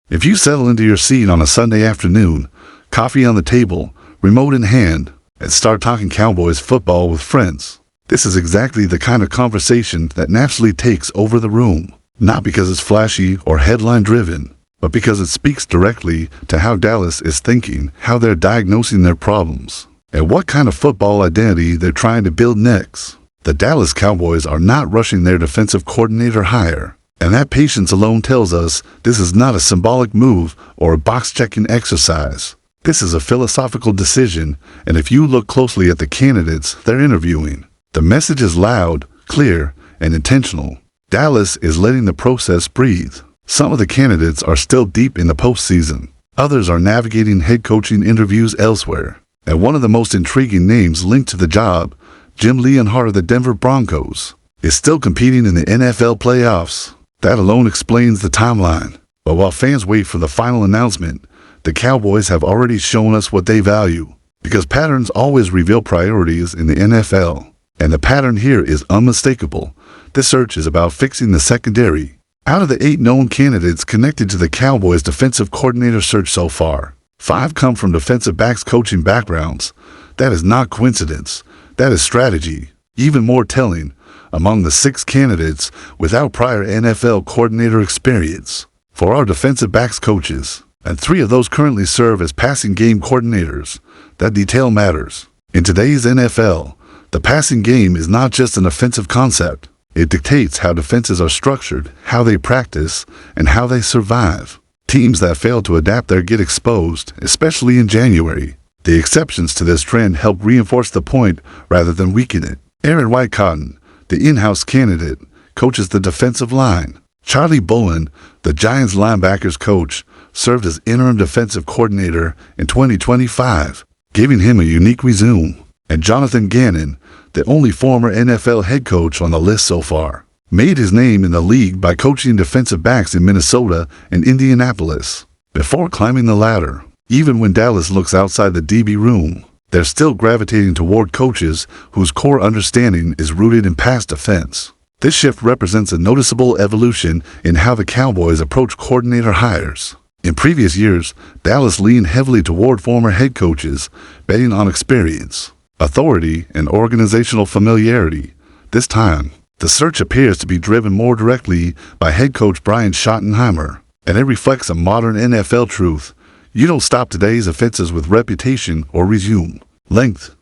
If you settle into your seat on a Sunday afternoon, coffee on the table, remote in hand, and start talking Cowboys football with friends, this is exactly the kind of conversation that naturally takes over the room. Not because it's flashy or headline-driven, but because it speaks directly to how Dallas is thinking, how they're diagnosing their problems, and what kind of football identity they're trying to build next. The Dallas Cowboys are not rushing their defensive coordinator hire, and that patience alone tells us this is not a symbolic move or a box-checking exercise. This is a philosophical decision, and if you look closely at the candidates they're interviewing, the message is loud, clear, and intentional. Dallas is letting the process breathe. Some of the candidates are still deep in the postseason. Others are navigating head coaching interviews elsewhere. And one of the most intriguing names linked to the job, Jim Leonhard of the Denver Broncos, is still competing in the NFL playoffs. That alone explains the timeline. But while fans wait for the final announcement, the Cowboys have already shown us what they value. Because patterns always reveal priorities in the NFL. And the pattern here is unmistakable. This search is about fixing the secondary. Out of the 8 known candidates connected to the Cowboys' defensive coordinator search so far, 5 come from defensive backs coaching backgrounds. That is not coincidence. That is strategy. Even more telling, among the 6 candidates without prior NFL coordinator experience. For our defensive backs coaches, and 3 of those currently serve as passing game coordinators, that detail matters. In today's NFL, the passing game is not just an offensive concept. It dictates how defenses are structured, how they practice, and how they survive. Teams that fail to adapt there get exposed, especially in January. The exceptions to this trend help reinforce the point rather than weaken it. Aaron White-Cotton, the in-house candidate, coaches the defensive line. Charlie Bullen, the Giants linebackers coach, served as interim defensive coordinator in 2025, giving him a unique resume. And Jonathan Gannon, the only former NFL head coach on the list so far, made his name in the league by coaching defensive backs in Minnesota and Indianapolis. Before climbing the ladder, even when Dallas looks outside the DB room, they're still gravitating toward coaches whose core understanding is rooted in pass defense. This shift represents a noticeable evolution in how the Cowboys approach coordinator hires. In previous years, Dallas leaned heavily toward former head coaches, betting on experience, authority, and organizational familiarity. This time, the search appears to be driven more directly by head coach Brian Schottenheimer, and it reflects a modern NFL truth. You don't stop today's offenses with reputation or resume length.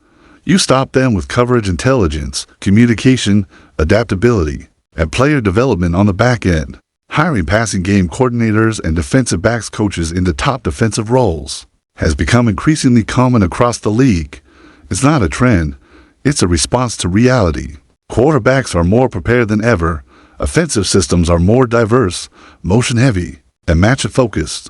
You stop them with coverage intelligence, communication, adaptability, and player development on the back end. Hiring passing game coordinators and defensive backs coaches into top defensive roles has become increasingly common across the league. It's not a trend, it's a response to reality. Quarterbacks are more prepared than ever, offensive systems are more diverse, motion-heavy, and matchup-focused.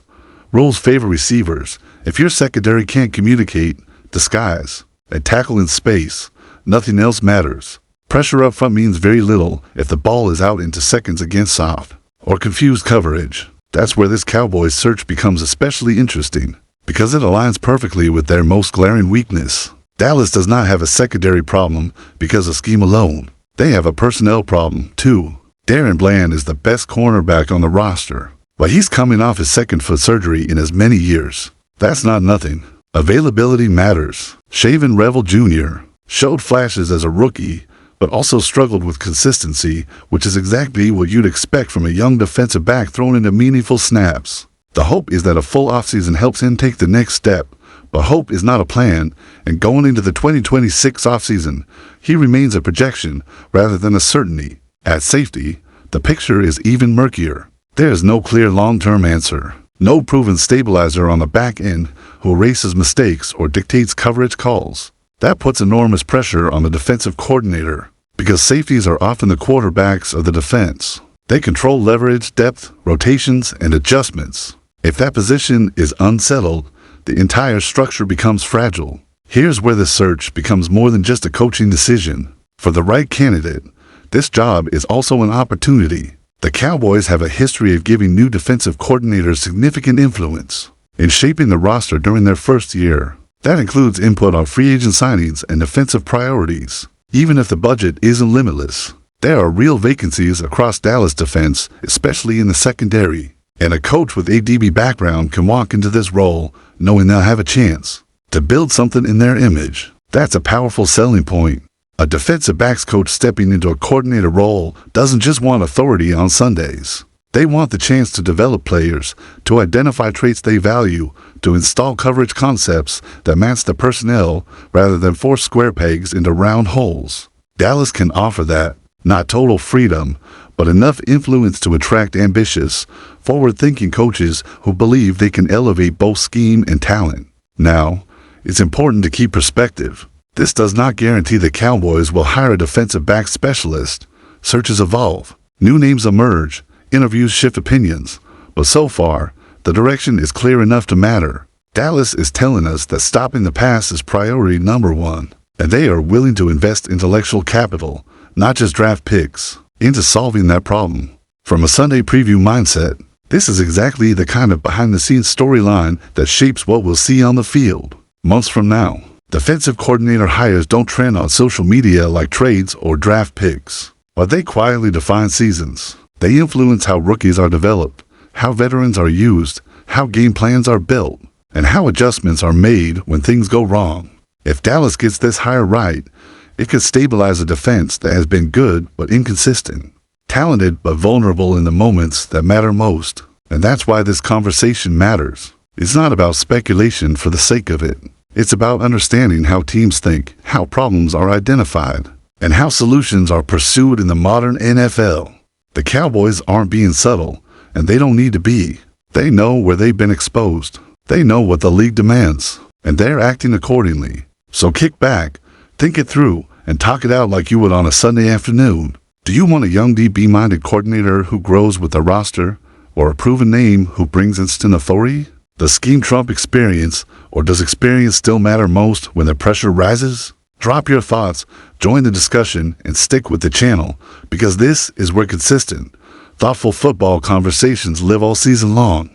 Rules favor receivers. If your secondary can't communicate, disguise, and tackle in space, nothing else matters. Pressure up front means very little if the ball is out into seconds against soft or confused coverage. That's where this Cowboys search becomes especially interesting, because it aligns perfectly with their most glaring weakness. Dallas does not have a secondary problem because of scheme alone. They have a personnel problem, too. Darren Bland is the best cornerback on the roster, but he's coming off his second foot surgery in as many years. That's not nothing. Availability matters. Shaven Revel Jr. showed flashes as a rookie, but also struggled with consistency, which is exactly what you'd expect from a young defensive back thrown into meaningful snaps. The hope is that a full offseason helps him take the next step. But hope is not a plan, and going into the 2026 offseason, he remains a projection rather than a certainty. At safety, the picture is even murkier. There is no clear long-term answer, no proven stabilizer on the back end who erases mistakes or dictates coverage calls. That puts enormous pressure on the defensive coordinator, because safeties are often the quarterbacks of the defense. They control leverage, depth, rotations, and adjustments. If that position is unsettled, the entire structure becomes fragile. Here's where the search becomes more than just a coaching decision. For the right candidate, this job is also an opportunity. The Cowboys have a history of giving new defensive coordinators significant influence in shaping the roster during their first year. That includes input on free agent signings and defensive priorities. Even if the budget isn't limitless, there are real vacancies across Dallas defense, especially in the secondary. And a coach with a DB background can walk into this role knowing they'll have a chance to build something in their image. That's a powerful selling point. A defensive backs coach stepping into a coordinator role doesn't just want authority on Sundays. They want the chance to develop players, to identify traits they value, to install coverage concepts that match the personnel rather than force square pegs into round holes. Dallas can offer that, not total freedom, but enough influence to attract ambitious, forward-thinking coaches who believe they can elevate both scheme and talent. Now, it's important to keep perspective. This does not guarantee the Cowboys will hire a defensive back specialist. Searches evolve, new names emerge, interviews shift opinions, but so far, the direction is clear enough to matter. Dallas is telling us that stopping the pass is priority number one, and they are willing to invest intellectual capital, not just draft picks, into solving that problem. From a Sunday preview mindset, this is exactly the kind of behind-the-scenes storyline that shapes what we'll see on the field months from now. Defensive coordinator hires don't trend on social media like trades or draft picks, but they quietly define seasons. They influence how rookies are developed, how veterans are used, how game plans are built, and how adjustments are made when things go wrong. If Dallas gets this hire right, it could stabilize a defense that has been good but inconsistent, talented but vulnerable in the moments that matter most. And that's why this conversation matters. It's not about speculation for the sake of it. It's about understanding how teams think, how problems are identified, and how solutions are pursued in the modern NFL. The Cowboys aren't being subtle, and they don't need to be. They know where they've been exposed. They know what the league demands, and they're acting accordingly. So kick back, think it through, and talk it out like you would on a Sunday afternoon. Do you want a young DB-minded coordinator who grows with the roster, or a proven name who brings instant authority? Does scheme trump experience, or does experience still matter most when the pressure rises? Drop your thoughts, join the discussion, and stick with the channel, because this is where consistent, thoughtful football conversations live all season long.